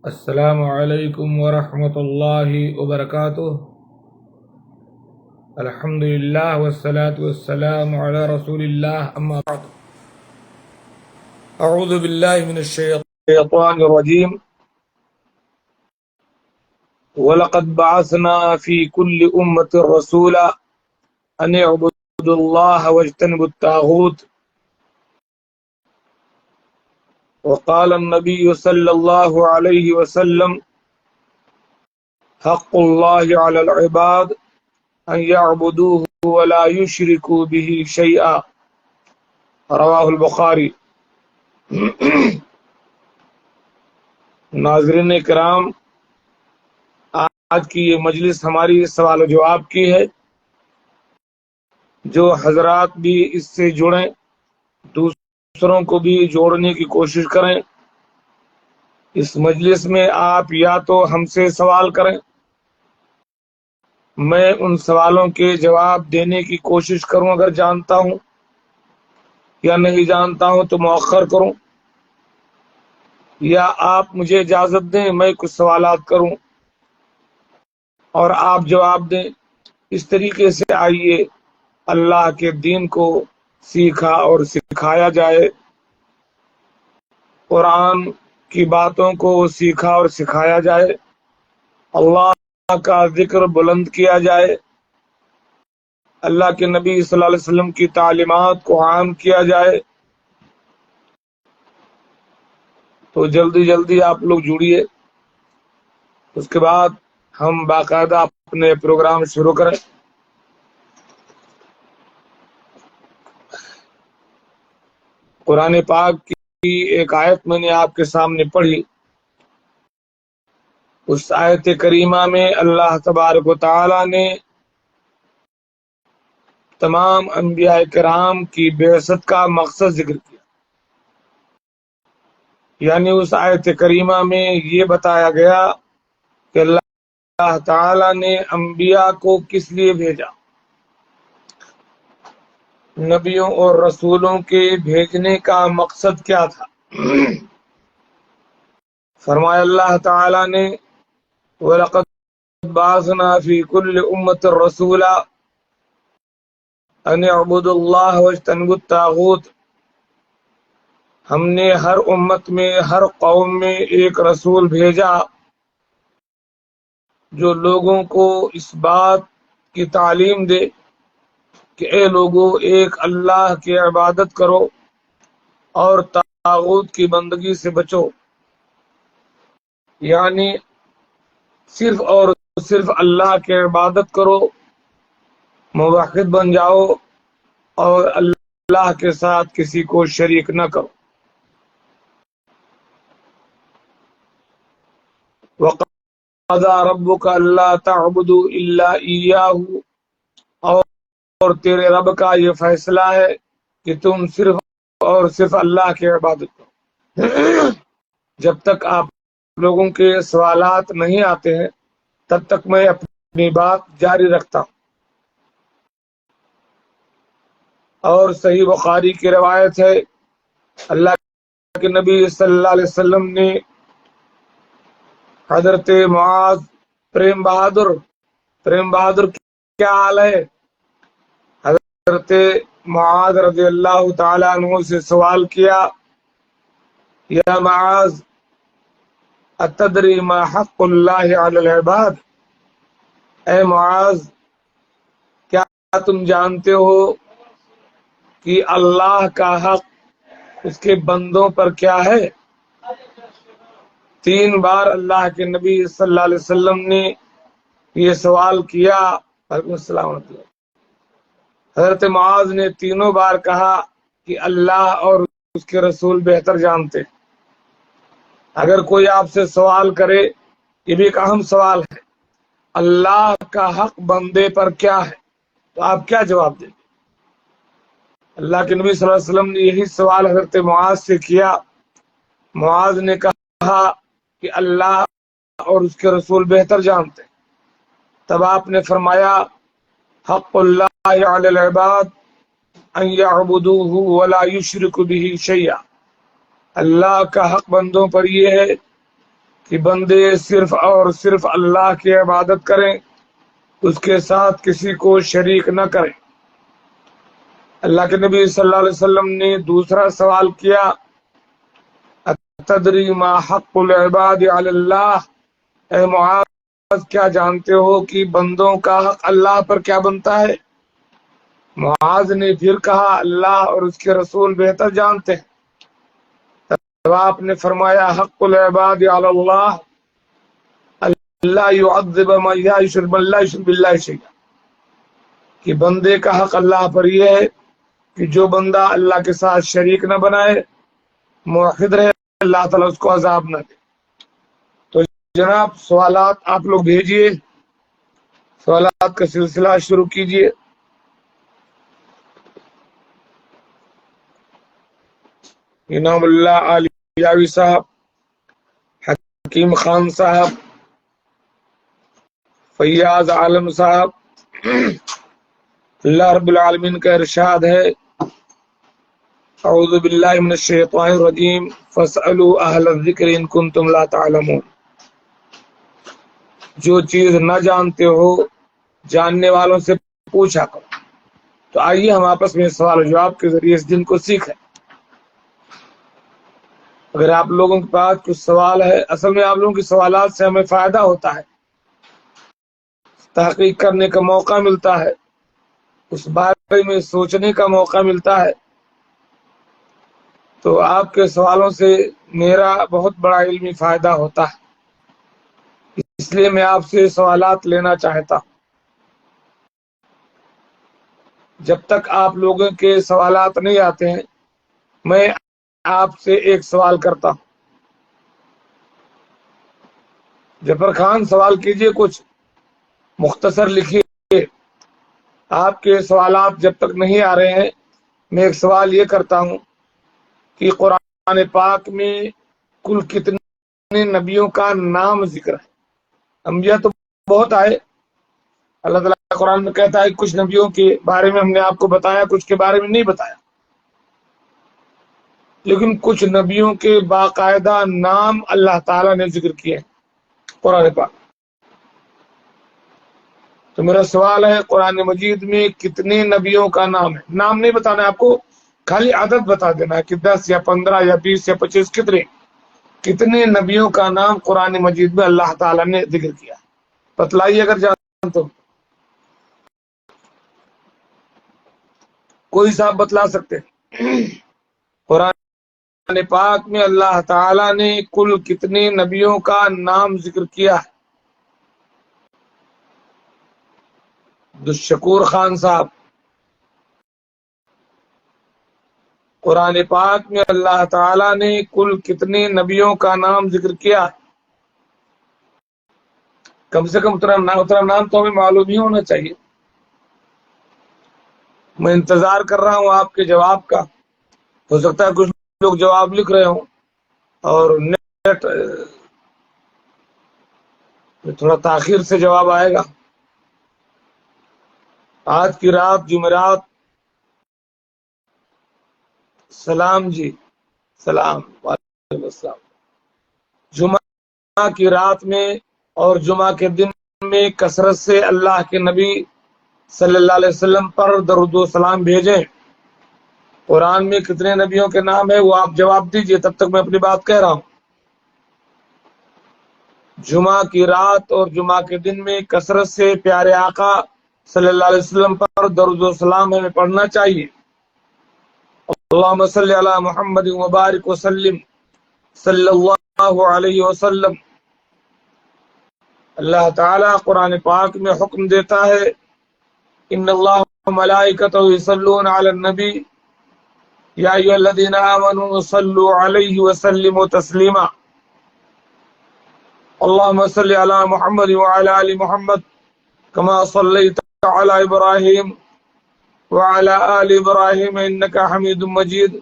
السلام علیکم ورحمۃ اللہ وبرکاتہ۔ الحمد للہ والصلاة والسلام علی رسول اللہ، اما بعد۔ اعوذ باللہ من الشیطان الرجیم۔ وَلَقَدْ بَعَثْنَا فِي كُلِّ أُمَّةٍ رَسُولًا أَنِ اعْبُدُوا اللَّهَ وَاجْتَنِبُوا الطَّاغُوتَ وقال النبي صلى الله عليه وسلم حق الله على العباد أن يعبدوه ولا يشركوا به شيئا، رواہ البخاری۔ ناظرین کرام، آج کی یہ مجلس ہماری سوال و جواب کی ہے۔ جو حضرات بھی اس سے جڑیں، دوسروں کو بھی جوڑنے کی کوشش کریں۔ اس مجلس میں آپ یا تو ہم سے سوال کریں، میں ان سوالوں کے جواب دینے کی کوشش کروں اگر جانتا ہوں، یا نہیں جانتا ہوں تو مؤخر کروں، یا آپ مجھے اجازت دیں میں کچھ سوالات کروں اور آپ جواب دیں۔ اس طریقے سے آئیے اللہ کے دین کو سیکھا اور سکھایا جائے، قرآن کی باتوں کو سیکھا اور سکھایا جائے، اللہ کا ذکر بلند کیا جائے، اللہ کے نبی صلی اللہ علیہ وسلم کی تعلیمات کو عام کیا جائے۔ تو جلدی جلدی آپ لوگ جڑیے، اس کے بعد ہم باقاعدہ اپنے پروگرام شروع کریں۔ قرآن پاک کی ایک آیت میں نے آپ کے سامنے پڑھی۔ اس آیت کریمہ میں اللہ تبارک و تعالی نے تمام انبیاء کرام کی بعثت کا مقصد ذکر کیا، یعنی اس آیت کریمہ میں یہ بتایا گیا کہ اللہ تعالی نے انبیاء کو کس لیے بھیجا، نبیوں اور رسولوں کے بھیجنے کا مقصد کیا تھا۔ فرمایا اللہ تعالی نے وَلَقَدْ بَعَثْنَا فِي كُلِّ أُمَّةٍ رَسُولًا أَنِ اعْبُدُوا اللَّهَ وَاجْتَنِبُوا الطَّاغُوتَ، ہم نے ہر امت میں، ہر قوم میں ایک رسول بھیجا جو لوگوں کو اس بات کی تعلیم دے کہ اے لوگو ایک اللہ کی عبادت کرو اور طاغوت کی بندگی سے بچو، یعنی صرف اور صرف اللہ کی عبادت کرو، موحد بن جاؤ اور اللہ کے ساتھ کسی کو شریک نہ کرو۔ وَقَضَىٰ رَبُّكَ أَلَّا تَعْبُدُوا إِلَّا إِيَّاهُ، اور تیرے رب کا یہ فیصلہ ہے کہ تم صرف اور صرف اللہ کی عبادت کرو۔ جب تک آپ لوگوں کے سوالات نہیں آتے ہیں تب تک میں اپنی بات جاری رکھتا ہوں۔ اور صحیح بخاری کی روایت ہے، اللہ کے نبی صلی اللہ علیہ وسلم نے حضرت معاذ پریم بہادر کیا حال ہے، حضرت معاذ رضی اللہ تعالی عنہ سے سوال کیا، یا معاذ اتدری ما حق اللہ علی العباد، اے معاذ کیا تم جانتے ہو کہ اللہ کا حق اس کے بندوں پر کیا ہے؟ 3 بار اللہ کے نبی صلی اللہ علیہ وسلم نے یہ سوال کیا۔ وعلیکم السلام ورحمۃ اللہ۔ حضرت معاذ نے تینوں بار کہا کہ اللہ اور اس کے رسول بہتر جانتے۔ اگر کوئی آپ سے سوال کرے، یہ بھی ایک اہم سوال ہے، اللہ کا حق بندے پر کیا ہے، تو آپ کیا جواب دیں؟ اللہ کے نبی صلی اللہ علیہ وسلم نے یہی سوال حضرت معاذ سے کیا۔ معاذ نے کہا کہ اللہ اور اس کے رسول بہتر جانتے۔ تب آپ نے فرمایا حق اللہ علی العباد ان یعبدوہ ولا یشرکوا بہ شیئا، اللہ کا حق بندوں پر یہ ہے کہ بندے صرف اور صرف اللہ کی عبادت کریں، اس کے ساتھ کسی کو شریک نہ کریں۔ اللہ کے نبی صلی اللہ علیہ وسلم نے دوسرا سوال کیا، اتدری ما حق العباد علی اللہ، اے معاذ کیا جانتے ہو کہ بندوں کا حق اللہ پر کیا بنتا ہے؟ معاذ نے پھر کہا اللہ اور اس کے رسول بہتر جانتے ہیں۔ تب آپ نے فرمایا حق العباد علی اللہ اللہ يعذب من لا يشرك باللہ شیئا، کہ بندے کا حق اللہ پر یہ ہے کہ جو بندہ اللہ کے ساتھ شریک نہ بنائے، موحد رہے، اللہ تعالیٰ اس کو عذاب نہ دے۔ تو جناب سوالات آپ لوگ بھیجئے، سوالات کا سلسلہ شروع کیجئے۔ انعام اللہ علیاوی صاحب، حکیم خان صاحب، فیاض عالم صاحب، اللہ رب العالمین کا ارشاد ہے اعوذ باللہ من الشیطان الرجیم فاسألوا اہل الذکر ان کنتم لا تعلمون، جو چیز نہ جانتے ہو جاننے والوں سے پوچھا کرو۔ تو آئیے ہم آپس میں سوال و جواب کے ذریعے اس دن کو سیکھیں۔ اگر آپ لوگوں کے پاس کچھ سوال ہے، اصل میں آپ لوگوں کے سوالات سے ہمیں فائدہ ہوتا ہے، تحقیق کرنے کا موقع ملتا ہے، اس بارے میں سوچنے کا موقع ملتا ہے۔ تو آپ کے سوالوں سے میرا بہت بڑا علمی فائدہ ہوتا ہے، اس لیے میں آپ سے سوالات لینا چاہتا ہوں۔ جب تک آپ لوگوں کے سوالات نہیں آتے ہیں میں آپ سے ایک سوال کرتا ہوں۔ جعفر خان سوال کیجئے، کچھ مختصر لکھیے۔ آپ کے سوالات جب تک نہیں آ رہے ہیں میں ایک سوال یہ کرتا ہوں کہ قرآن پاک میں کل کتنے نبیوں کا نام ذکر ہے؟ انبیاء تو بہت آئے، اللہ تعالیٰ قرآن میں کہتا ہے کچھ نبیوں کے بارے میں ہم نے آپ کو بتایا، کچھ کے بارے میں نہیں بتایا، لیکن کچھ نبیوں کے باقاعدہ نام اللہ تعالیٰ نے ذکر کیے ہیں قرآن پاک۔ تو میرا سوال ہے قرآن مجید میں کتنے نبیوں کا نام ہے؟ نام نہیں بتانا ہے آپ کو، خالی عدد بتا دینا ہے کہ 10 یا 15 یا 20 یا 25 کتنے نبیوں کا نام قرآن مجید میں اللہ تعالیٰ نے ذکر کیا۔ بتلائیے اگر جان تو، کوئی صاحب بتلا سکتے ہیں قرآن پاک میں اللہ تعالیٰ نے کل کتنے نبیوں کا نام ذکر کیا ہے؟ عبدالشکور خان صاحب، قرآن پاک میں اللہ تعالیٰ نے کل کتنے نبیوں کا نام ذکر کیا؟ کم سے کم اتنا نام تو ہمیں معلوم ہی ہونا چاہیے۔ میں انتظار کر رہا ہوں آپ کے جواب کا، ہو سکتا ہے کچھ لوگ جواب لکھ رہے ہوں اور نیٹ تھوڑا تاخیر سے جواب آئے گا۔ آج کی رات جمعرات، سلام جی، سلام، وعلیکم السلام۔ جمعہ کی رات میں اور جمعہ کے دن میں کثرت سے اللہ کے نبی صلی اللہ علیہ وسلم پر درود و سلام بھیجیں۔ قرآن میں کتنے نبیوں کے نام ہے وہ آپ جواب دیجئے، تب تک میں اپنی بات کہہ رہا ہوں۔ جمعہ کی رات اور جمعہ کے دن میں کثرت سے پیارے آقا صلی اللہ علیہ وسلم پر درود و سلام ہمیں پڑھنا چاہیے۔ اللہم صلی علی محمد وبارک وسلم صلی اللہ علیہ وسلم۔ اللہ تعالیٰ قرآن پاک میں حکم دیتا ہے ان اللہ ملائکتہ یصلون علی النبی یا ایھا الذین آمنوا صلوا علیہ وسلموا تسلیما۔ اللہم صلی علی محمد وعلی آل محمد کما صلیت علی ابراہیم وعلی آل ابراہیم انک حمید مجید۔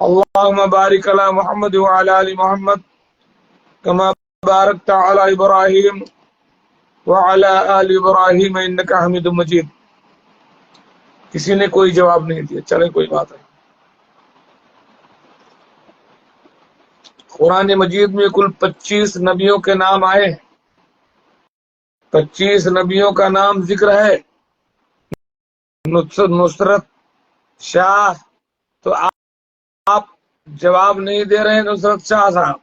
اللہم بارک علی محمد وعلی آل محمد کما بارکت علی ابراہیم وعلی آل ابراہیم انک حمید مجید۔ کسی نے کوئی جواب نہیں دیا، چلیں کوئی بات نہیں۔ قرآن مجید میں کل 25 نبیوں کے نام آئے ہیں، 25 نبیوں کا نام ذکر ہے۔ نصرت شاہ، تو آپ جواب نہیں دے رہے ہیں نصرت شاہ صاحب،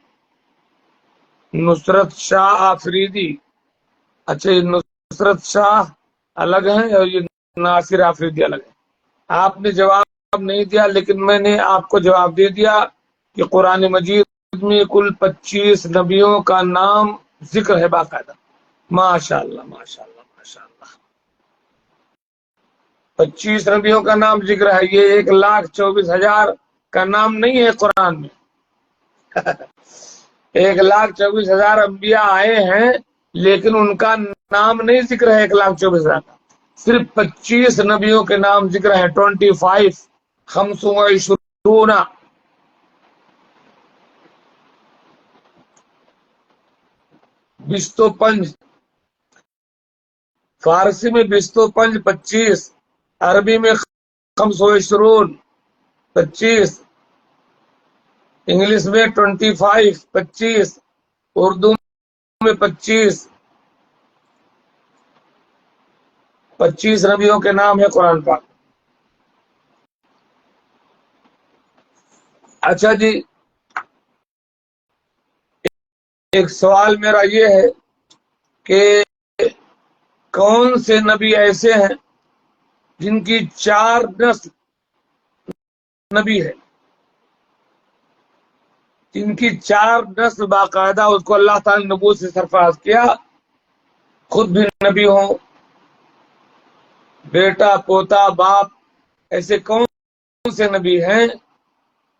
نصرت شاہ آفریدی، اچھا یہ نصرت شاہ الگ ہیں اور یہ ناصر آفریدی الگ ہے۔ آپ نے جواب نہیں دیا، لیکن میں نے آپ کو جواب دے دیا کہ قرآن مجید میں کل 25 نبیوں کا نام ذکر ہے باقاعدہ۔ ماشاء اللہ ماشاء اللہ ماشاء اللہ، 25 نبیوں کا نام ذکر ہے، یہ 1,24,000 کا نام نہیں ہے قرآن میں۔ 1,24,000 انبیاء آئے ہیں، لیکن ان کا نام نہیں ذکر ہے 1,24,000 کا، صرف 25 نبیوں کے نام ذکر ہے۔ 25 25 25 فارسی میں 25 25، عربی میں 25 25، انگلش میں 25 25، اردو میں 25 25 نبیوں کے نام ہے قرآن پاک۔ اچھا جی، ایک سوال میرا یہ ہے کہ کون سے نبی ایسے ہیں جن کی 4 نسل نبی ہے، جن کی 4 نسل باقاعدہ اس کو اللہ تعالی نے نبوت سے سرفراز کیا، خود بھی نبی ہوں، بیٹا پوتا باپ، ایسے کون سے نبی ہیں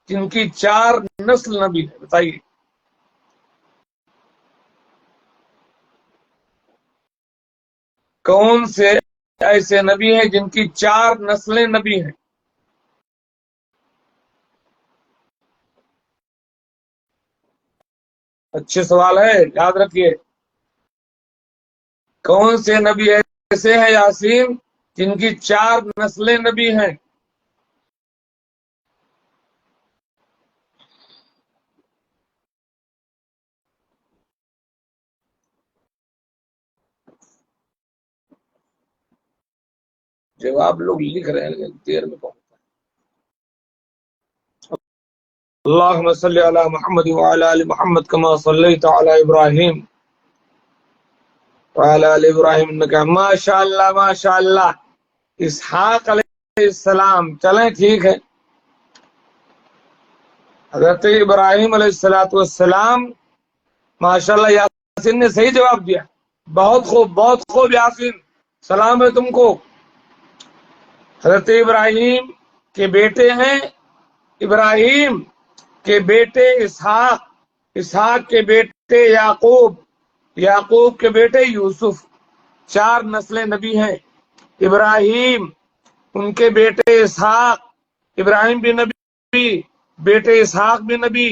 جن کی 4 نسل نبی ہے؟ بتائیے۔ کون سے ایسے نبی ہیں جن کی 4 نسلیں نبی ہیں؟ اچھے سوال ہے، یاد رکھیے۔ کون سے نبی ایسے ہیں یاسین جن کی 4 نسلیں نبی ہیں؟ جواب لوگ لکھ رہے ہیں لیکن دیر میں پہنچتا ہے۔ اللہم صلی علی محمد وعلی آل محمد کما صلیت علی ابراہیم وعلی آل ابراہیم انکا، ماشاء اللہ ماشاء اللہ۔ اسحاق علیہ السلام، چلیں ٹھیک ہے، حضرت ابراہیم علیہ السلام، ماشاء اللہ یاسین نے صحیح جواب دیا، بہت خوب بہت خوب یاسین، سلام ہے تم کو۔ حضرت ابراہیم کے بیٹے ہیں، ابراہیم کے بیٹے اسحاق، اسحاق کے بیٹے یعقوب، یعقوب کے بیٹے یوسف، 4 نسلیں نبی ہیں۔ ابراہیم، ان کے بیٹے اسحاق، ابراہیم بھی نبی، بیٹے اسحاق بھی نبی،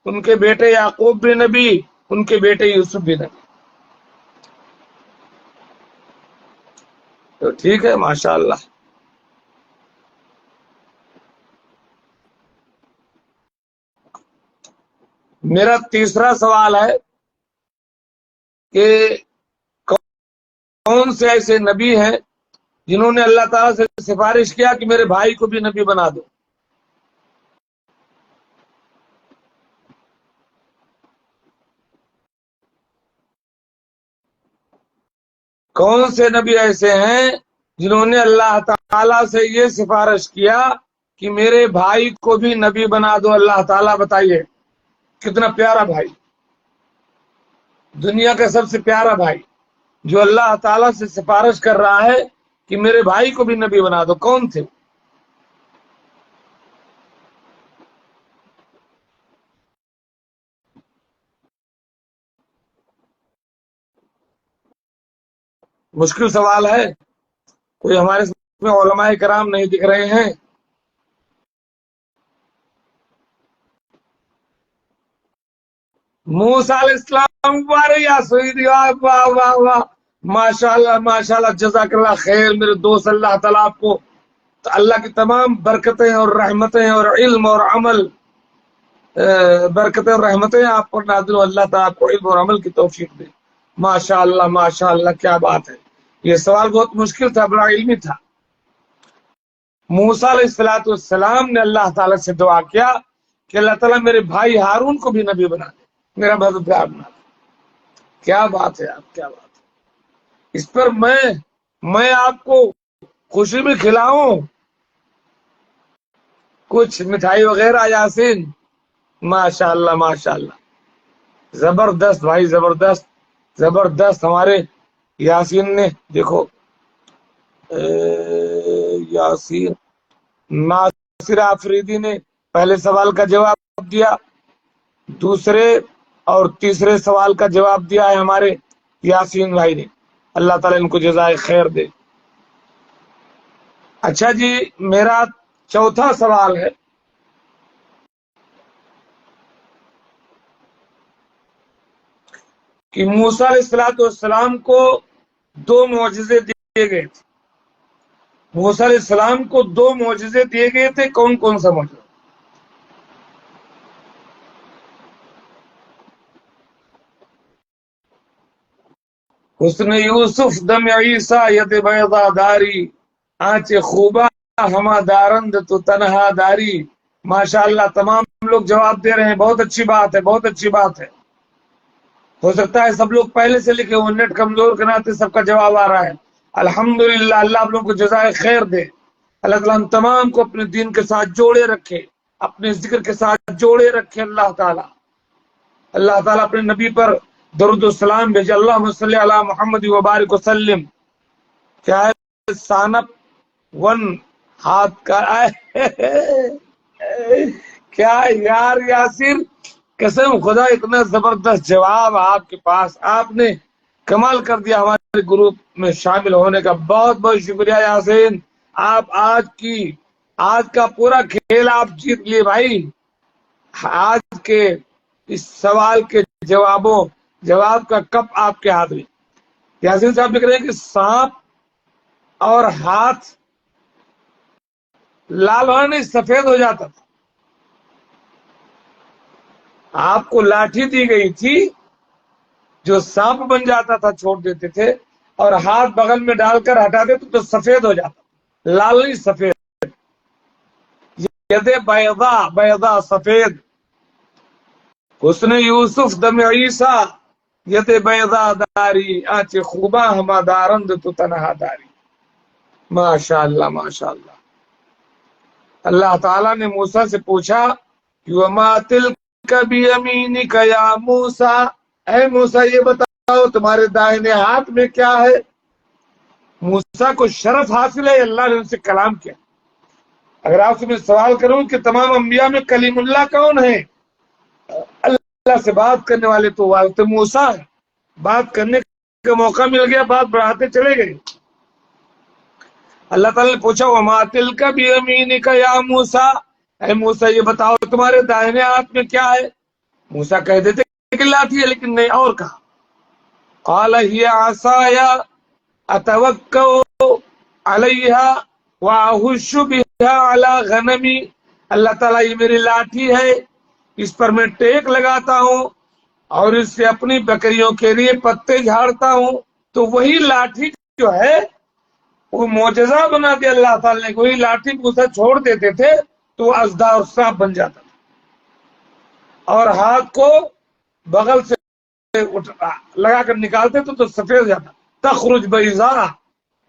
ان کے بیٹے یعقوب بھی نبی، ان کے بیٹے یوسف بھی نبی۔ تو ٹھیک ہے، ماشاء اللہ۔ میرا تیسرا سوال ہے کہ کون سے ایسے نبی ہیں جنہوں نے اللہ تعالیٰ سے سفارش کیا کہ میرے بھائی کو بھی نبی بنا دو؟ کون سے نبی ایسے ہیں جنہوں نے اللہ تعالیٰ سے یہ سفارش کیا کہ میرے بھائی کو بھی نبی بنا دو؟ اللہ تعالیٰ بتائیے، کتنا پیارا بھائی، دنیا کا سب سے پیارا بھائی، جو اللہ تعالیٰ سے سفارش کر رہا ہے کہ میرے بھائی کو بھی نبی بنا دو، کون تھے؟ مشکل سوال ہے، کوئی ہمارے میں علماء کرام نہیں دکھ رہے ہیں؟ موسیٰ علیہ السلام، واہ واہ واہ، ماشاء اللہ ماشاء اللہ، جزاک اللہ خیر میرے دوست، اللہ تعالیٰ آپ کو اللہ کی تمام برکتیں اور رحمتیں اور علم اور عمل برکتیں اور رحمتیں آپ پر نازل ہوں، اللہ تعالیٰ آپ کو علم اور عمل کی توفیق دے۔ ماشاء اللہ ماشاء اللہ، کیا بات ہے! یہ سوال بہت مشکل تھا، بڑا علمی تھا۔ موسیٰ علیہ السلام نے اللہ تعالیٰ سے دعا کیا کہ اللہ تعالیٰ میرے بھائی ہارون کو بھی نبی بنا دے، میرا مددگار بنا دے۔ کیا بات ہے آپ، کیا بات ہے! اس پر میں آپ کو خوشی میں کھلاؤں کچھ مٹھائی وغیرہ یاسین؟ ماشاء اللہ ماشاء اللہ، زبردست بھائی، زبردست زبردست۔ ہمارے یاسین نے دیکھو، یاسین ناصر آفریدی نے پہلے سوال کا جواب دیا، دوسرے اور تیسرے سوال کا جواب دیا ہے ہمارے یاسین بھائی نے۔ اللہ تعالیٰ ان کو جزائے خیر دے۔ اچھا جی، میرا چوتھا سوال ہے کہ موسیٰ علیہ السلام کو دو معجزے دیے گئے تھے۔ موسیٰ علیہ السلام کو دو معجزے دیے گئے تھے، کون کون سا معجزہ؟ حسن یوسف دم عیسیٰ ید بیضا داری، آنچ خوبا ہما دارند تو تنہا داری۔ ماشاء اللہ، تمام لوگ جواب دے رہے ہیں، بہت اچھی بات ہے، بہت اچھی بات ہے۔ ہو سکتا ہے سب لوگ پہلے سے لکھے ہوئے، نیٹ کمزور کے ناطے سب کا جواب آ رہا ہے۔ الحمدللہ، اللہ آپ لوگوں کو جزائے خیر دے۔ اللہ تعالیٰ ہم تمام کو اپنے دین کے ساتھ جوڑے رکھے، اپنے ذکر کے ساتھ جوڑے رکھے۔ اللہ تعالیٰ اپنے نبی پر درود و سلام بھیجے۔ اللہم صلی علی محمد وبارک وسلم۔ کیا ہے سانپ ون ہاتھ کا کیا یار یاسر، قسم خدا اتنا زبردست جواب آپ کے پاس، آپ نے کمال کر دیا ہمارے گروپ میں شامل ہونے کا۔ بہت بہت شکریہ یاسین، آپ آج کا پورا کھیل آپ جیت لیے بھائی۔ آج کے اس سوال کے جواب کا کپ آپ کے ہاتھ میں۔ یاسین صاحب لکھ رہے ہیں کہ سانپ اور ہاتھ لال ہونے نہیں سفید ہو جاتا تھا۔ آپ کو لاٹھی دی گئی تھی جو سانپ بن جاتا تھا، چھوڑ دیتے تھے، اور ہاتھ بغل میں ڈال کر ہٹا دیتے تو سفید ہو جاتا، لال نہیں سفید۔ ید بیضا، بیضا سفید۔ حسن یوسف دم عیسیٰ ید بیضا داری، آنچ خوبا ہما دارند تو تنہا داری۔ ماشاء اللہ ماشاء اللہ۔ اللہ تعالیٰ نے موسیٰ سے پوچھا وما تلک بیمینک یا موسیٰ، اے موسیٰ یہ بتاؤ تمہارے دائنے ہاتھ میں کیا ہے؟ موسیٰ کو شرف حاصل ہے، اللہ نے ان سے کلام کیا۔ اگر آپ سے میں سوال کروں کہ تمام انبیاء میں کلیم اللہ کون ہے؟ اللہ سے بات کرنے والے تو حضرت موسیٰ ہے۔ بات کرنے کا موقع مل گیا، بات بڑھاتے چلے گئے۔ اللہ تعالیٰ نے پوچھا وما تلک بیمینک یا موسیٰ، اے موسیٰ یہ بتاؤ تمہارے دائنے ہاتھ میں کیا ہے؟ موسیٰ کہہ دیتے کہ لاٹھی ہے، لیکن نہیں، اور کہا قال ہی عصای اتوکا علیہا واہش بہا علی غنمی، اللہ تعالیٰ یہ میری لاٹھی ہے، اس پر میں ٹیک لگاتا ہوں اور اس سے اپنی بکریوں کے لیے پتے جھاڑتا ہوں۔ تو وہی لاٹھی جو ہے وہ معجزہ بنا دیا اللہ تعالیٰ نے، وہی لاٹھی موسیٰ چھوڑ دیتے تھے تو اژدھا اور سانپ بن جاتا تھا، اور ہاتھ کو بغل سے لگا کر نکالتے تو سفید ہو جاتا۔ تخرج بیضاء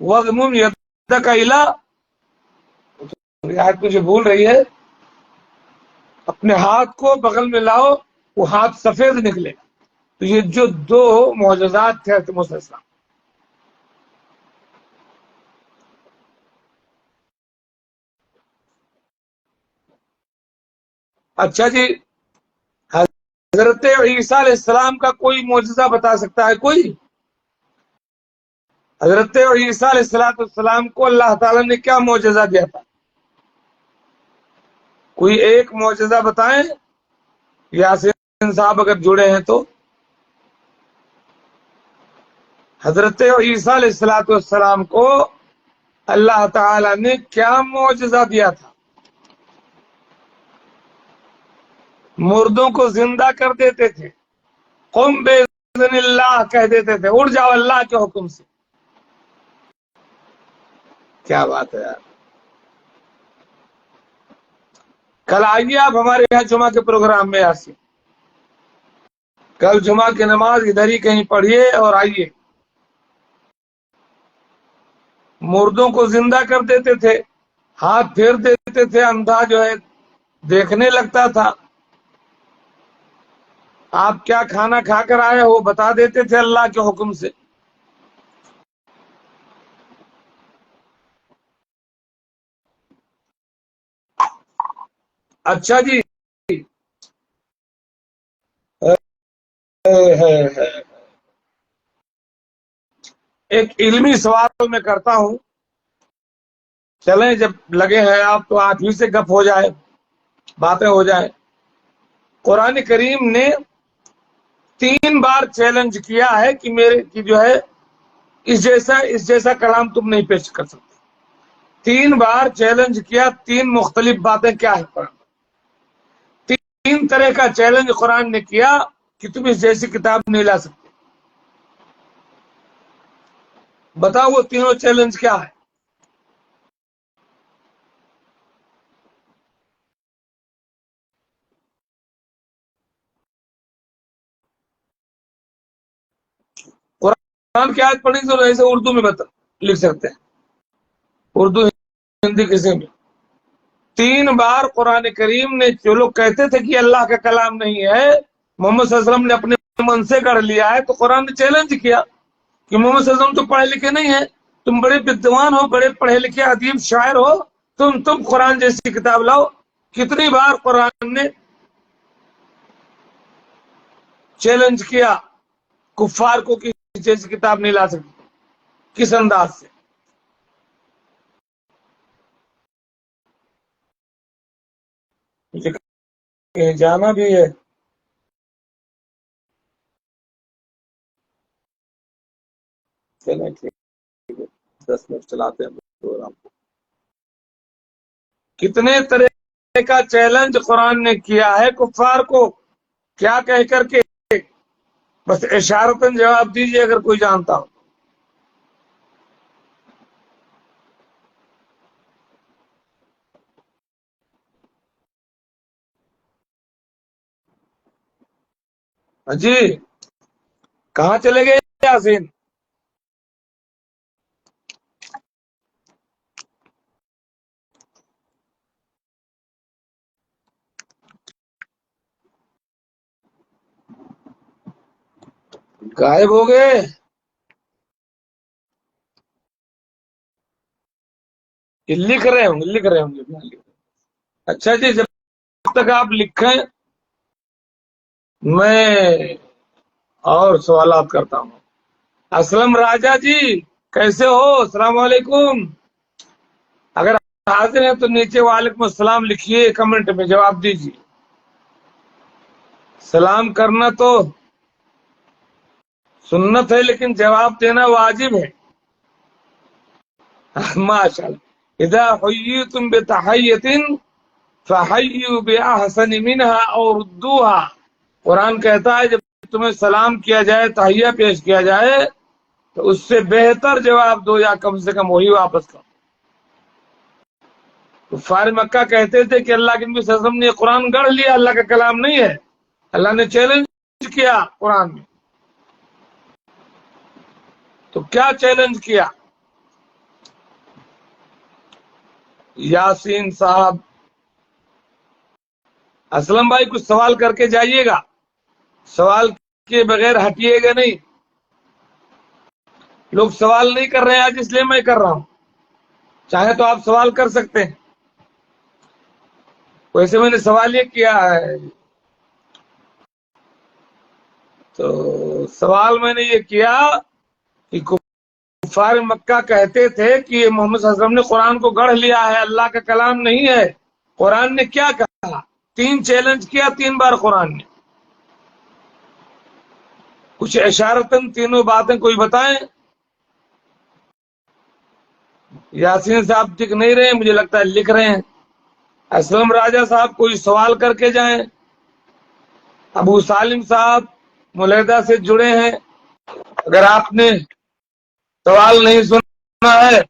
واضمم یدک الی، آیت مجھے بھول رہی ہے، اپنے ہاتھ کو بغل میں لاؤ وہ ہاتھ سفید نکلے گا۔ تو یہ جو دو معجزات تھے حضرت موسیٰ علیہ السلام۔ اچھا جی، حضرت عیسیٰ علیہ السلام کا کوئی معجزہ بتا سکتا ہے کوئی؟ حضرت عیسیٰ علیہ السلام کو اللہ تعالیٰ نے کیا معجزہ دیا تھا؟ کوئی ایک معجزہ بتائیں، یاسین صاحب اگر جڑے ہیں تو۔ حضرت عیسیٰ علیہ السلام کو اللہ تعالیٰ نے کیا معجزہ دیا تھا؟ مردوں کو زندہ کر دیتے تھے، قم باذن اللہ کہہ دیتے تھے، اٹھ جاؤ اللہ کے حکم سے۔ کیا بات ہے یار! کل آئیے آپ ہمارے یہاں جمعہ کے پروگرام میں یاسین، کل جمعہ کی نماز ادھر ہی کہیں پڑھیے اور آئیے۔ مردوں کو زندہ کر دیتے تھے، ہاتھ پھیر دیتے تھے، اندھا جو ہے دیکھنے لگتا تھا، آپ کیا کھانا کھا کر آئے ہو بتا دیتے تھے اللہ کے حکم سے۔ اچھا جی، ایک علمی سوال میں کرتا ہوں، چلیں جب لگے ہیں آپ تو آج ہی سے گپ ہو جائے، باتیں ہو جائیں۔ قرآن کریم نے 3 بار چیلنج کیا ہے کہ میرے کی جو ہے اس جیسا کلام تم نہیں پیش کر سکتے۔ 3 بار چیلنج کیا، 3 مختلف باتیں کیا ہے قرآن؟ 3 طرح کا چیلنج قرآن نے کیا کہ تم اس جیسی کتاب نہیں لا سکتے۔ بتاؤ وہ تینوں چیلنج کیا ہے؟ قرآن کی آیت پڑھنی تو ایسے اردو میں لکھ سکتے ہیں، اردو ہندی کسی میں۔ 3 بار قرآن کریم نے، جو لوگ کہتے تھے کہ اللہ کا کلام نہیں ہے، محمد صلی اللہ علیہ وسلم نے اپنے من سے گڑھ لیا ہے، تو قرآن نے چیلنج کیا کہ محمد صلی اللہ علیہ وسلم تو پڑھے لکھے نہیں ہیں، تم بڑے ودوان ہو، بڑے پڑھے لکھے ادیب شاعر ہو، تم قرآن جیسی کتاب لاؤ۔ کتنی بار قرآن نے چیلنج کیا کفار کو کہ جیسی کتاب نہیں لا سکتی؟ کس انداز سے؟ مجھے کہیں جانا بھی ہے۔ چلیں ٹھیک ہے، 10 منٹ چلاتے ہیں پروگرام کو۔ کتنے طرح کا چیلنج قرآن نے کیا ہے کفار کو، کیا کہہ کر کے؟ بس اشارتاً جواب دیجیے اگر کوئی جانتا ہو۔ جی کہاں چلے گئے یاسین؟ غائب ہو گئے؟ یہ لکھ رہے ہوں گے۔ اچھا جی، جب تک آپ لکھیں میں اور سوالات کرتا ہوں۔ اسلم راجہ جی کیسے ہو؟ السلام علیکم۔ اگر حاضر ہیں تو نیچے وعلیکم السلام لکھیے، کمنٹ میں جواب دیجیے۔ سلام کرنا تو سنت ہے لیکن جواب دینا واجب ہے۔ ماشاء اللہ۔ اذا حییتم بتحیۃ فحیوا باحسن منها او ردوها، قرآن کہتا ہے جب تمہیں سلام کیا جائے، تحیہ پیش کیا جائے، تو اس سے بہتر جواب دو یا کم سے کم وہی واپس کرو۔ کفار مکہ کہتے تھے کہ اللہ کے نبی صلی اللہ علیہ وسلم نے قرآن گڑھ لیا، اللہ کا کلام نہیں ہے۔ اللہ نے چیلنج کیا قرآن میں، تو کیا چیلنج کیا؟ یاسین صاحب، اسلم بھائی کچھ سوال کر کے جائیے گا، سوال کے بغیر ہٹیے گا نہیں۔ لوگ سوال نہیں کر رہے ہیں آج، اس لیے میں کر رہا ہوں، چاہے تو آپ سوال کر سکتے ہیں۔ ویسے میں نے سوال یہ کیا ہے، تو سوال میں نے یہ کیا کہ کفار مکہ کہتے تھے کہ محمد صلی اللہ علیہ وسلم نے قرآن کو گڑھ لیا ہے، اللہ کا کلام نہیں ہے۔ قرآن نے کیا کہا؟ 3 چیلنج کیا 3 بار قرآن نے۔ کچھ اشارتاً تینوں باتیں کوئی بتائیں۔ یاسین صاحب ٹک نہیں رہے، مجھے لگتا ہے لکھ رہے ہیں۔ اسلم راجہ صاحب کوئی سوال کر کے جائیں۔ ابو سالم صاحب ملیدہ سے جڑے ہیں، اگر آپ نے سوال نہیں سنا ہے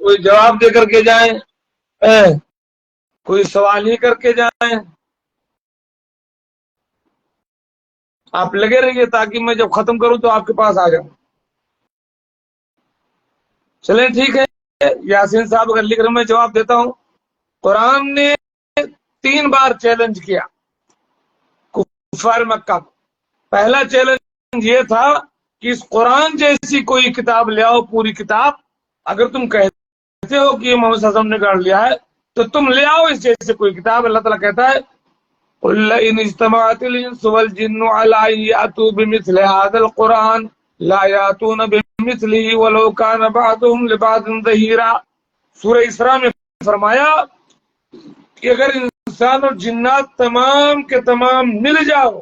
کوئی جواب دے کر کے جائیں، کوئی سوال ہی کر کے جائیں، آپ لگے رہیے تاکہ میں جب ختم کروں تو آپ کے پاس آ جاؤں۔ چلیں ٹھیک ہے، یاسین صاحب اگر لکھ رہے میں جواب دیتا ہوں۔ قرآن نے 3 بار چیلنج کیا کفار مکہ کو۔ پہلا چیلنج یہ تھا کہ اس قرآن جیسی کوئی کتاب لے آؤ، پوری کتاب، اگر تم کہتے ہو کہ یہ محمد صلی اللہ علیہ وسلم نے گڑھ لیا ہے تو تم لے آؤ اس جیسے کوئی کتاب۔ اللہ تعالیٰ کہتا ہے قُلْ لَئِنِ اجْتَمَعَتِ الْإِنسُ وَالْجِنُّ عَلَىٰ أَن يَأْتُوا بِمِثْلِ هَٰذَا الْقُرْآنِ لَا يَأْتُونَ بِمِثْلِهِ وَلَوْ كَانَ بَعْضُهُمْ لِبَعْضٍ ظَهِيرًا۔ سورہ اسراء میں فرمایا کہ اگر انسان اور جنات تمام کے تمام مل جاؤ،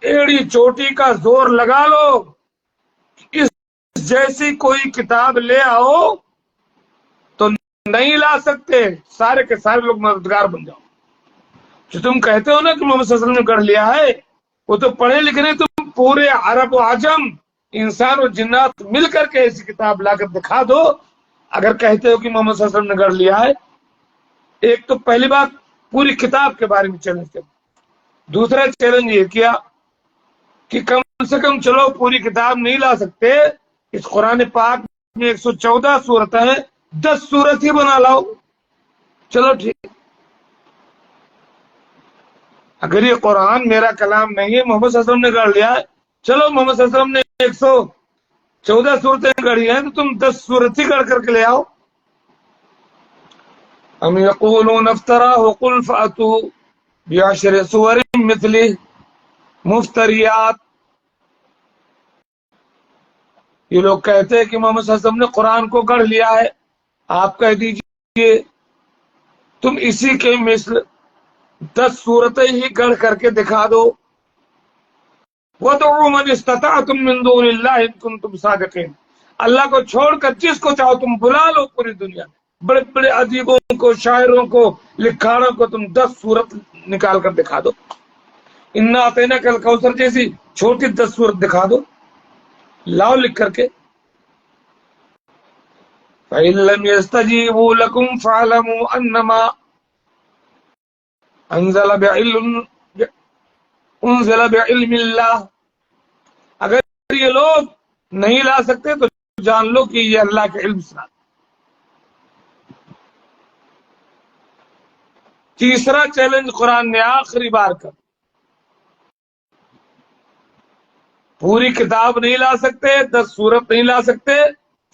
ایڑی چوٹی کا زور لگا لو، اس جیسی کوئی کتاب لے آؤ تو نہیں لا سکتے، سارے کے سارے لوگ مددگار بن جاؤ۔ جو تم کہتے ہو نا کہ محمد صلی اللہ علیہ وسلم نے گڑھ لیا ہے، وہ تو پڑھے لکھے نہیں، تم پورے عرب و عجم انسان اور جنات مل کر کے ایسی کتاب لا کر دکھا دو اگر کہتے ہو کہ محمد صلی اللہ علیہ وسلم نے گڑھ لیا ہے۔ ایک تو پہلی بات پوری کتاب کے بارے میں چیلنج کیا۔ دوسرا چیلنج یہ کیا کہ کم سے کم چلو پوری کتاب نہیں لا سکتے، اس قرآن پاک میں 114 سورتیں ہیں، 10 سورت ہی بنا لاؤ۔ چلو ٹھیک، اگر یہ قرآن میرا کلام نہیں ہے، محمد صلی اللہ علیہ وسلم نے گڑھ لیا ہے، چلو محمد صلی اللہ علیہ وسلم نے 114 صورتیں گڑھی ہیں تو تم 10 صورت ہی گڑھ کر کے لے آؤ۔ ام یقولون افتراہ قل فأتوا بعشر سور مثلہ مفتریات۔ یہ لوگ کہتے ہیں کہ محمد صلی اللہ علیہ وسلم نے قرآن کو گڑھ لیا ہے، آپ کہہ دیجئے تم اسی کے مثل 10 صورتیں ہی گڑھ کر کے دکھا دو۔ وَدْعُوا مَنِ اسْتَطَعْتُم مِّن دُونِ اللَّهِ إِن كُنتُمْ صَادِقِينَ۔ اللہ کو چھوڑ کر جس کو چاہو تم بلا لو پوری دنیا میں، بڑے بڑے ادیبوں کو، شاعروں کو، لکھاڑوں کو، تم 10 صورت نکال کر دکھا دو۔ اِنَّا أَعْطَيْنَاكَ الْكَوْثَر جیسی چھوٹی 10 صورت دکھا دو، لاؤ لکھ کر کے۔ فَإِن لَّمْ يَسْتَجِيبُوا لَكُمْ فَاعْلَمُوا أَنَّمَا أُنزِلَ بِعِلْمِ اللَّهِ۔ اگر یہ لوگ نہیں لا سکتے تو جان لو کہ یہ اللہ کے علم سے۔ تیسرا چیلنج قرآن نے آخری بار کر، پوری کتاب نہیں لا سکتے، 10 سورت نہیں لا سکتے،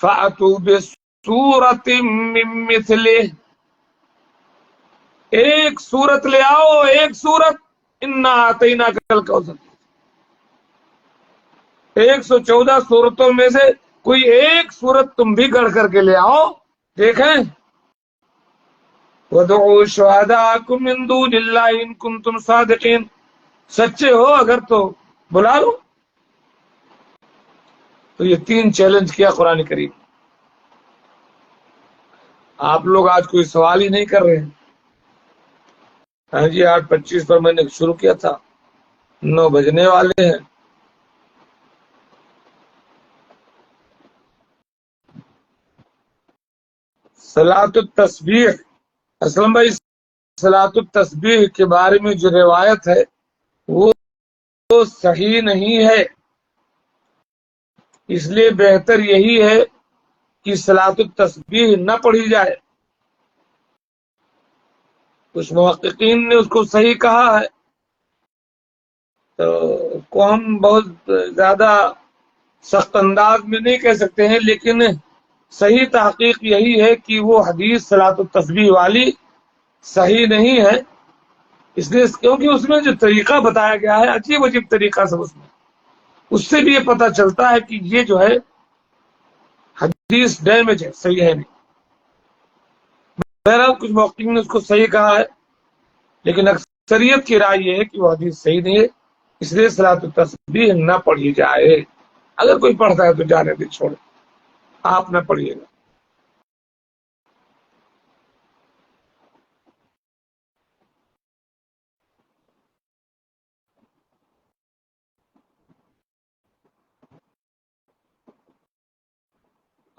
فَأْتُوا بِسُورَةٍ مِّن مِّثْلِهِ، ایک سورت لے آؤ، ایک سورت، اِنَّا أَعْطَيْنَاكَ الْكَوْثَرَ، 114 سورتوں میں سے کوئی ایک سورت تم بھی گڑھ کر کے لے آؤ، دیکھیں۔ وَدْعُوا شُهَدَاءَكُم مِّن دُونِ اللَّهِ إِن كُنتُمْ صَادِقِينَ، سچے ہو اگر تو بلا لو۔ تو یہ 3 چیلنج کیا قرآن کریم۔ آپ لوگ آج کوئی سوال ہی نہیں کر رہے ہیں۔ ہاں جی، 8:25 پر میں نے شروع کیا تھا، 9 بجنے والے ہیں۔ صلاۃ التسبیح، اسلم بھائی، صلاۃ التسبیح کے بارے میں جو روایت ہے وہ صحیح نہیں ہے، اس لیے بہتر یہی ہے کہ صلاۃ التسبیح نہ پڑھی جائے۔ کچھ محققین نے اس کو صحیح کہا ہے، تو کو ہم بہت زیادہ سخت انداز میں نہیں کہہ سکتے ہیں، لیکن صحیح تحقیق یہی ہے کہ وہ حدیث صلاۃ التسبیح والی صحیح نہیں ہے، اس لیے کیونکہ اس میں جو طریقہ بتایا گیا ہے عجیب عجیب طریقہ سے، اس سے بھی یہ پتہ چلتا ہے کہ یہ جو ہے حدیث ڈیمیج ہے، صحیح ہے نہیں۔ بہرحال کچھ محققین نے اس کو صحیح کہا ہے، لیکن اکثریت کی رائے یہ ہے کہ وہ حدیث صحیح نہیں ہے، اس لیے صلاۃ التسبیح نہ پڑھی جائے۔ اگر کوئی پڑھتا ہے تو جانے دے، چھوڑے، آپ نہ پڑھیے گا۔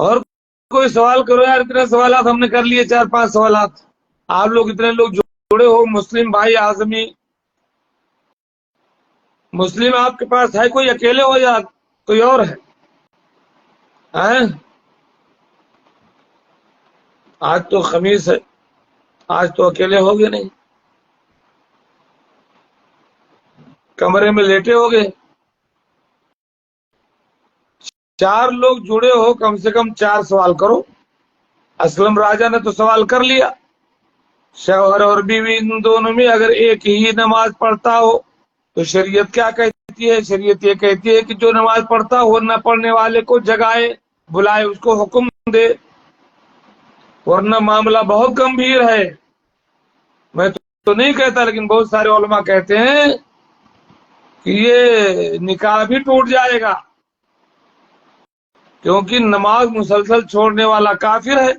اور کوئی سوال کرو یار، اتنے سوالات ہم نے کر لیے، 4-5 سوالات، آپ لوگ اتنے لوگ جڑے ہو، مسلم بھائی اعظمی مسلم آپ کے پاس ہے کوئی، اکیلے ہو یا کوئی اور ہے؟ آج تو خمیس ہے، آج تو اکیلے ہو گئے نہیں، کمرے میں لیٹے ہو گئے، 4 لوگ جڑے ہو، کم سے کم 4 سوال کرو۔ اسلم راجہ نے تو سوال کر لیا، شوہر اور بیوی ان دونوں میں اگر ایک ہی نماز پڑھتا ہو تو شریعت کیا کہتی ہے؟ شریعت یہ کہتی ہے کہ جو نماز پڑھتا ہو نہ پڑھنے والے کو جگائے، بلائے، اس کو حکم دے، ورنہ معاملہ بہت گمبھیر ہے۔ میں تو نہیں کہتا، لیکن بہت سارے علماء کہتے ہیں کہ یہ نکاح بھی ٹوٹ جائے گا، کیونکہ نماز مسلسل چھوڑنے والا کافر ہے،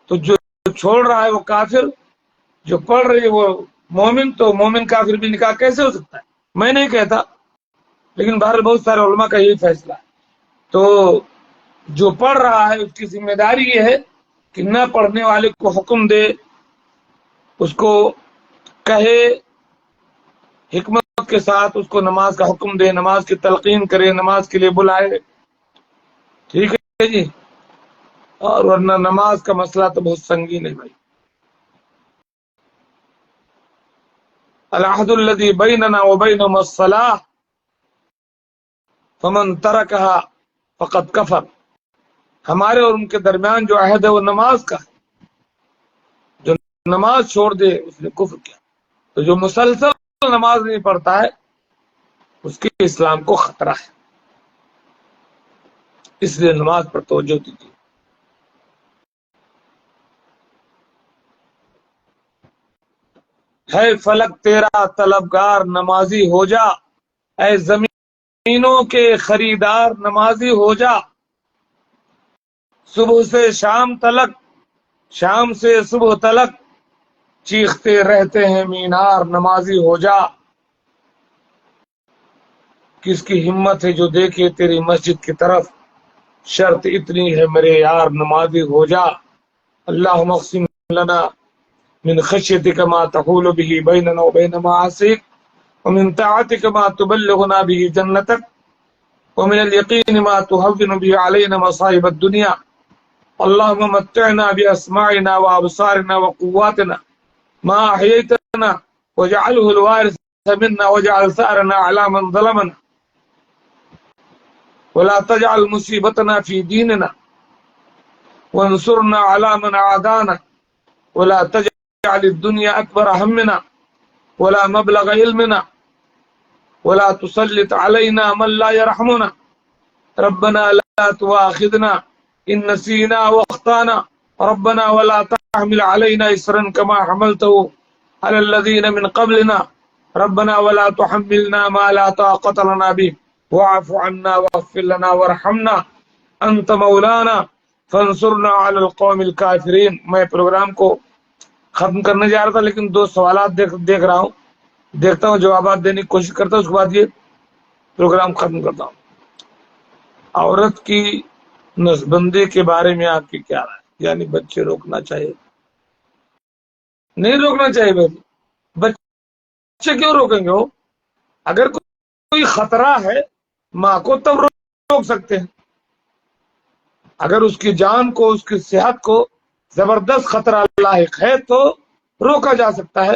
تو جو چھوڑ رہا ہے وہ کافر، جو پڑھ رہی ہے وہ مومن، تو مومن کافر بھی نکاح کیسے ہو سکتا ہے؟ میں نہیں کہتا، لیکن بہرحال بہت سارے علماء کا یہی فیصلہ ہے۔ تو جو پڑھ رہا ہے اس کی ذمہ داری یہ ہے کہ نہ پڑھنے والے کو حکم دے، اس کو کہے، حکمت کے ساتھ اس کو نماز کا حکم دے، نماز کی تلقین کرے، نماز کے لیے بلائے، ٹھیک ہے جی؟ اور ورنہ نماز کا مسئلہ تو بہت سنگین ہے بھائی۔ العہد الذی بیننا وبینہم الصلاۃ فمن ترکها فقد کفر، ہمارے اور ان کے درمیان جو عہد ہے وہ نماز کا ہے، جو نماز چھوڑ دے اس نے کفر کیا۔ تو جو مسلسل نماز نہیں پڑھتا ہے اس کے اسلام کو خطرہ ہے، اس لیے نماز پر توجہ دیجیے۔ ہے فلک تیرا طلبگار نمازی ہو جا، اے زمینوں کے خریدار نمازی ہو جا، صبح سے شام تلک، شام سے صبح تلک چیختے رہتے ہیں مینار نمازی ہو جا، کس کی ہمت ہے جو دیکھے تیری مسجد کی طرف، شرط اتنی ہے میرے یار نمازی ہو جا۔ اللہم اقسم لنا من خشیتک ما تحول به بیننا وبین معاصیک، ومن طاعتک ما تبلغنا به جنتک، ومن الیقین ما تهون به علینا مصائب الدنیا، اللہم متعنا باسماعنا وابصارنا وقواتنا ما احییتنا واجعله الوارث منا واجعل ثارنا على من ظلمنا ولا تجعل مصیبتنا فی دیننا وانصرنا على من عادانا ولا تجعل الدنيا اکبر همنا ولا مبلغ علمنا ولا تسلط علينا من لا يرحمنا ربنا لا تواخذنا ان نسينا واخطانا ربنا ولا تحمل علينا اسرا كما حملته على الذين من قبلنا ربنا ولا تحملنا ما لا طاقة لنا به واعف عنا واغفر لنا وارحمنا انت مولانا فانصرنا على القوم الكافرین۔ میں پروگرام کو ختم کرنے جا رہا تھا، لیکن 2 سوالات دیکھ رہا ہوں، دیکھتا ہوں جوابات دینے کی کوشش کرتا ہوں، اس کے بعد یہ پروگرام ختم کرتا ہوں۔ عورت کی نسبندی کے بارے میں آپ کی کیا رائے؟ یعنی بچے روکنا چاہیے؟ نہیں روکنا چاہیے بھائی، بچے کیوں روکیں گے؟ وہ اگر کوئی خطرہ ہے ماں کو تب روک سکتے ہیں، اگر اس کی جان کو، اس کی صحت کو زبردست خطرہ لاحق ہے تو روکا جا سکتا ہے،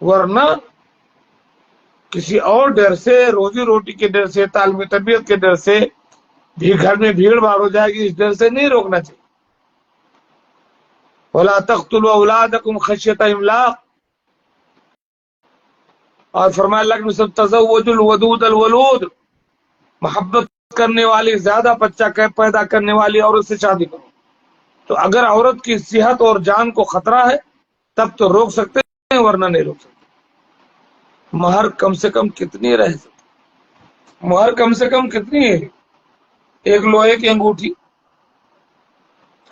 ورنہ کسی اور ڈر سے، روزی روٹی کے ڈر سے، تعلیمی تربیت کے ڈر سے، بھی گھر میں بھیڑ بھاڑ ہو جائے گی، اس ڈر سے نہیں روکنا چاہیے۔ وَلَا تَقْتُلُوا أَوْلَادَكُمْ خَشْيَةَ إِمْلَاقٍ، اور فرمایا اللہ کے نبی تزوجوا الودود الولود، محبت کرنے والی، زیادہ بچہ پیدا کرنے والی عورت سے شادی کرو۔ تو اگر عورت کی صحت اور جان کو خطرہ ہے تب تو روک سکتے ہیں، ورنہ نہیں روک سکتے۔ مہر کم سے کم کتنی رہ سکتی؟ مہر کم سے کم کتنی ہے؟ 1 لوہے کی انگوٹھی،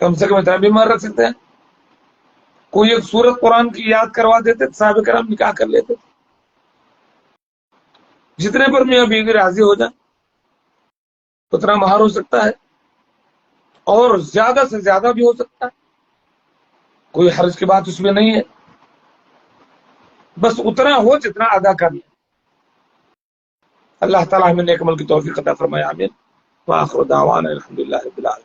کم سے کم اتنا بھی مہر رکھ سکتے ہیں۔ کوئی ایک سورت قرآن کی یاد کروا دیتے، صحابہ کرام نکاح کر لیتے، جتنے پر میاں بیوی راضی ہو جائیں اتنا مہر ہو سکتا ہے۔ اور زیادہ سے زیادہ بھی ہو سکتا ہے، کوئی حرج کی بات اس میں نہیں ہے، بس اتنا ہو جتنا ادا کر لیں۔ اللہ تعالیٰ ہمیں نیک عمل کی توفیق عطا فرمائے، آمین۔ وآخر دعوانا الحمدللہ رب العالمین۔